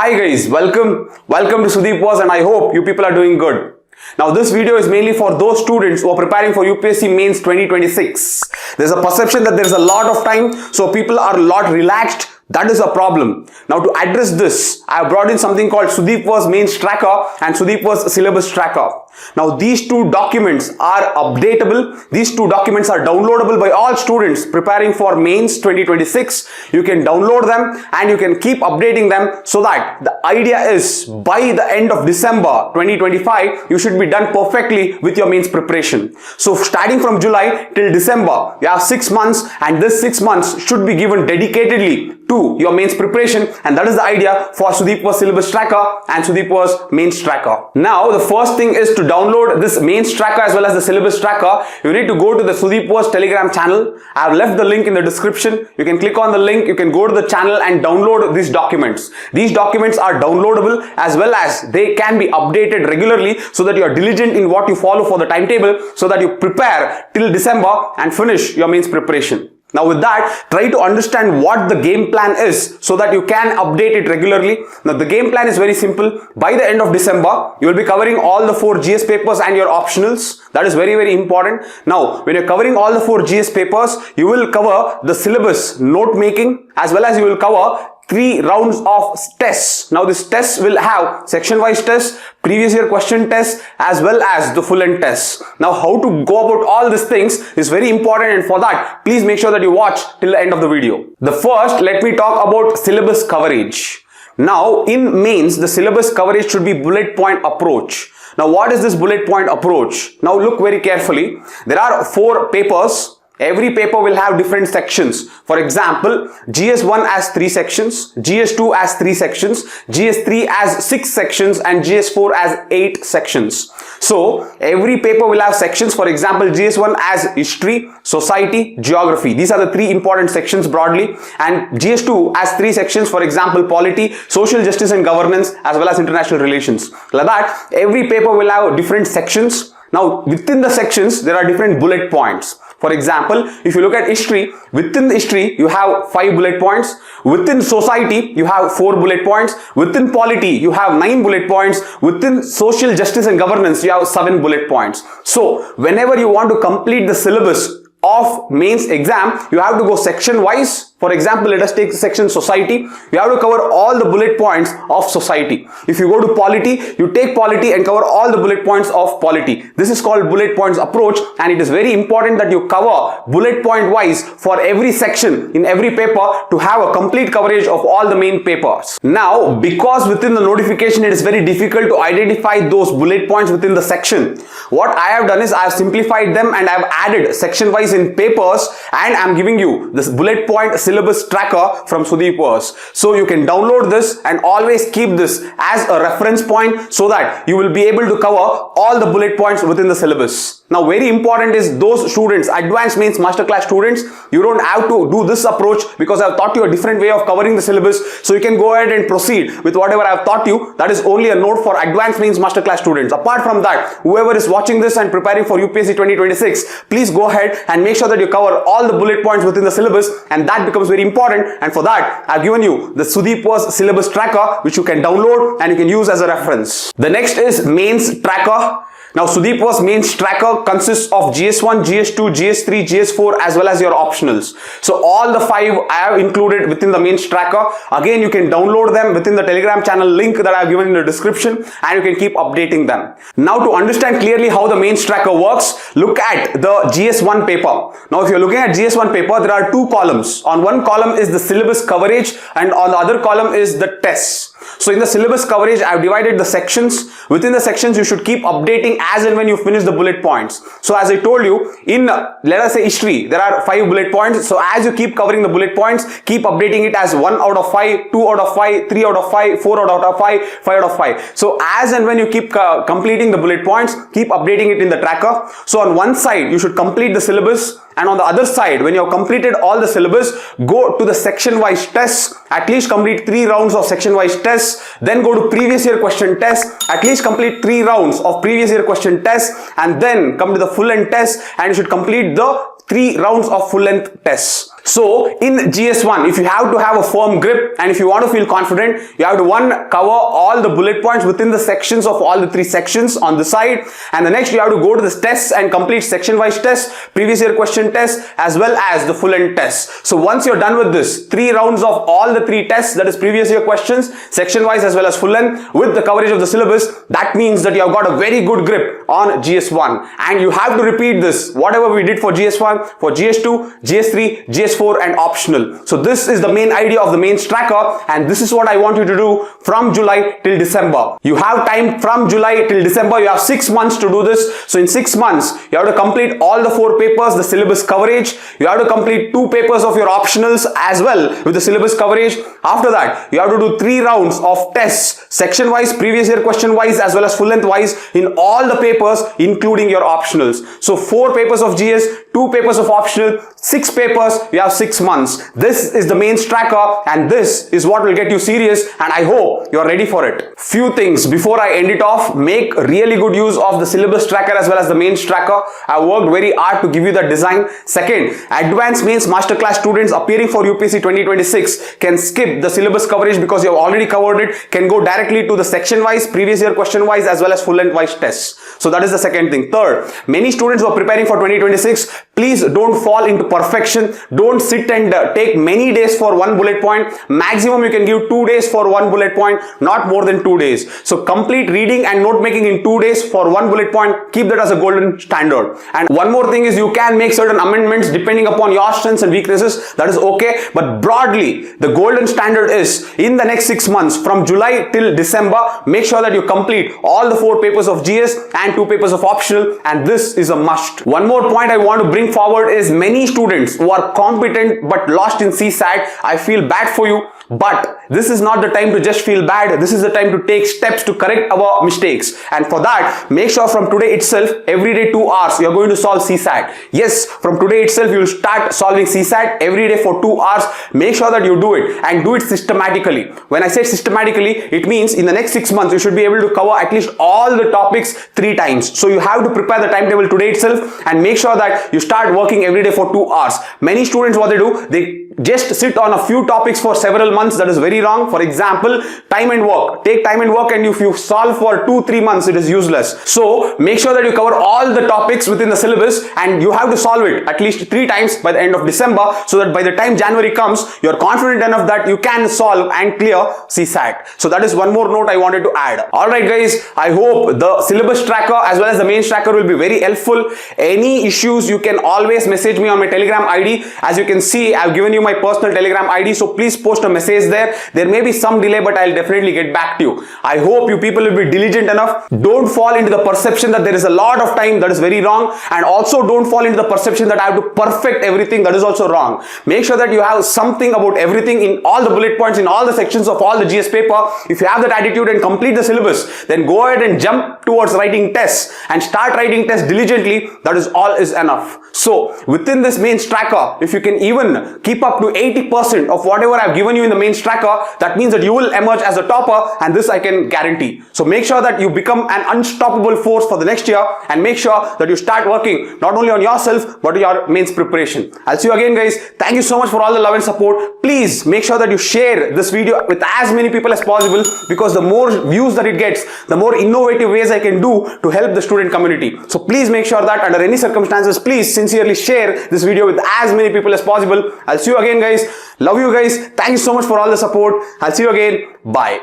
Hi guys, welcome to SUDEEPVERSE, and I hope you people are doing good. Now this video is mainly for those students who are preparing for UPSC Mains 2026. There's a perception that there's a lot of time, so people are a lot relaxed. That is a problem. Now to address this, I have brought in something called SUDEEPVERSE Mains Tracker and SUDEEPVERSE Syllabus Tracker. Now these two documents are updatable. These two documents are downloadable by all students preparing for Mains 2026. You can download them and you can keep updating them, so that the idea is by the end of December 2025, you should be done perfectly with your mains preparation. So starting from July till December, you have 6 months, and this 6 months should be given dedicatedly to your mains preparation, and that is the idea for SUDEEPVERSE Syllabus Tracker and SUDEEPVERSE Mains Tracker. Now the first thing is to download this Mains Tracker as well as the Syllabus Tracker. You need to go to the SUDEEPVERSE Telegram channel. I have left the link in the description. You can click on the link, you can go to the channel and download these documents. These documents are downloadable as well as they can be updated regularly, so that you are diligent in what you follow for the timetable, so that you prepare till December and finish your mains preparation. Now with that, try to understand what the game plan is so that you can update it regularly. Now the game plan is very simple. By the end of December, you will be covering all the 4 GS papers and your optionals. That is very, very important. Now, when you're covering all the 4 GS papers, you will cover the syllabus note making, as well as you will cover 3 rounds of tests. Now this test will have section wise tests, previous year question tests, as well as the full length tests. Now how to go about all these things is very important, and for that please make sure that you watch till the end of the video. The first, let me talk about syllabus coverage. Now in mains, the syllabus coverage should be bullet point approach. Now what is this bullet point approach? Now look very carefully. There are 4 papers. Every paper will have different sections. For example, GS1 has 3 sections, GS2 has 3 sections, GS3 has 6 sections, and GS4 has 8 sections. So every paper will have sections. For example, GS1 has history, society, geography. These are the 3 important sections broadly. And GS2 has 3 sections. For example, polity, social justice and governance, as well as international relations. Like that, every paper will have different sections. Now within the sections, there are different bullet points. For example, if you look at history, within the history, you have 5 bullet points. Within society, you have 4 bullet points. Within polity, you have 9 bullet points. Within social justice and governance, you have 7 bullet points. So whenever you want to complete the syllabus of mains exam, you have to go section wise. For example, let us take section society. You have to cover all the bullet points of society. If you go to polity, you take polity and cover all the bullet points of polity. This is called bullet points approach, and it is very important that you cover bullet point wise for every section in every paper to have a complete coverage of all the main papers. Now, because within the notification it is very difficult to identify those bullet points within the section, what I have done is I have simplified them and I have added section wise in papers, and I am giving you this bullet point syllabus tracker from SUDEEPVERSE. So you can download this and always keep this as a reference point, so that you will be able to cover all the bullet points within the syllabus. Now very important is those students, advanced mains masterclass students, you don't have to do this approach, because I have taught you a different way of covering the syllabus. So you can go ahead and proceed with whatever I have taught you. That is only a note for advanced mains masterclass students. Apart from that, whoever is watching this and preparing for UPSC 2026, please go ahead and make sure that you cover all the bullet points within the syllabus, and that becomes very important. And for that, I have given you the SUDEEPVERSE Syllabus Tracker, which you can download and you can use as a reference. The next is Mains Tracker. Now SUDEEPVERSE Mains Tracker consists of GS1, GS2, GS3, GS4, as well as your optionals. So all the 5 I have included within the Mains Tracker. Again, you can download them within the Telegram channel link that I have given in the description, and you can keep updating them. Now to understand clearly how the Mains Tracker works, look at the GS1 paper. Now if you are looking at GS1 paper, there are 2 columns. On one column is the syllabus coverage, and on the other column is the tests. So in the syllabus coverage, I have divided the sections. Within the sections, you should keep updating as and when you finish the bullet points. So as I told you, in let us say history, there are 5 bullet points. So as you keep covering the bullet points, keep updating it as 1 out of 5, 2 out of 5, 3 out of 5, 4 out of 5, 5 out of 5. So as and when you keep completing the bullet points, keep updating it in the tracker. So on one side, you should complete the syllabus, and on the other side, when you have completed all the syllabus, go to the section wise tests. At least complete 3 rounds of section wise tests. Then go to previous year question tests. At least complete 3 rounds of previous year question tests, and then come to the full length test, and you should complete the 3 rounds of full length tests. So in GS1, if you have to have a firm grip and if you want to feel confident, you have to cover all the bullet points within the sections of all the 3 sections on the side, and the next you have to go to the tests and complete section wise tests, previous year question tests, as well as the full end tests. So once you're done with this 3 rounds of all the 3 tests, that is previous year questions, section wise as well as full end, with the coverage of the syllabus, that means that you have got a very good grip on GS1, and you have to repeat this whatever we did for GS1, for GS2, GS3, GS4 and optional. So this is the main idea of the mains tracker, and this is what I want you to do from July till December. You have time from July till December. You have 6 months to do this. So in 6 months, you have to complete all the 4 papers, the syllabus coverage. You have to complete 2 papers of your optionals as well with the syllabus coverage. After that, you have to do 3 rounds of tests, section wise, previous year question wise, as well as full length wise in all the papers, including your optionals. So 4 papers of GS, 2 papers of optional, 6 papers, you have 6 months. This is the mains tracker, and this is what will get you serious, and I hope you're ready for it. Few things before I end it off. Make really good use of the syllabus tracker as well as the mains tracker. I worked very hard to give you that design. Second, advanced mains masterclass students appearing for UPSC 2026 can skip the syllabus coverage because you have already covered it, can go directly to the section wise, previous year question wise, as well as full length wise tests. So that is the second thing. Third, many students who are preparing for 2026, please don't fall into perfection. Don't sit and take many days for one bullet point. Maximum you can give 2 days for one bullet point, not more than 2 days. So complete reading and note making in 2 days for one bullet point. Keep that as a golden standard. And one more thing is, you can make certain amendments depending upon your strengths and weaknesses. That is okay. But broadly, the golden standard is, in the next 6 months from July till December, make sure that you complete all the 4 papers of GS and 2 papers of optional, and this is a must. One more point I want to bring forward is, many students who are competent but lost in CSAT, I feel bad for you. But this is not the time to just feel bad. This is the time to take steps to correct our mistakes. And for that, make sure from today itself, every day 2 hours, you are going to solve CSAT. Yes, from today itself, you will start solving CSAT every day for 2 hours. Make sure that you do it, and do it systematically. When I say systematically, it means in the next 6 months, you should be able to cover at least all the topics 3 times. So you have to prepare the timetable today itself, and make sure that you start working every day for 2 hours. Many students, what they do, they just sit on a few topics for several months. That is very wrong. For example, time and work. Take time and work, and if you solve for 2-3 months, it is useless. So make sure that you cover all the topics within the syllabus, and you have to solve it at least 3 times by the end of December, so that by the time January comes, you are confident enough that you can solve and clear CSAT. So that is one more note I wanted to add. Alright guys, I hope the syllabus tracker as well as the mains tracker will be very helpful. Any issues, you can always message me on my Telegram ID. As you can see, I have given you my personal Telegram ID, so please post a message there. There may be some delay, but I'll definitely get back to you. I hope you people will be diligent enough. Don't fall into the perception that there is a lot of time. That is very wrong. And also don't fall into the perception that I have to perfect everything. That is also wrong. Make sure that you have something about everything in all the bullet points, in all the sections of all the GS paper. If you have that attitude and complete the syllabus, then go ahead and jump towards writing tests and start writing tests diligently. That is all is enough. So within this mains tracker, if you can even keep up to 80% of whatever I've given you in the mains tracker, that means that you will emerge as a topper, and this I can guarantee. So make sure that you become an unstoppable force for the next year, and make sure that you start working not only on yourself but your mains preparation. I'll see you again guys. Thank you so much for all the love and support. Please make sure that you share this video with as many people as possible, because the more views that it gets, the more innovative ways I can do to help the student community. So please make sure that under any circumstances, please sincerely share this video with as many people as possible. I'll see you again guys. Love you guys. Thank you so much for all the support. I'll see you again. Bye.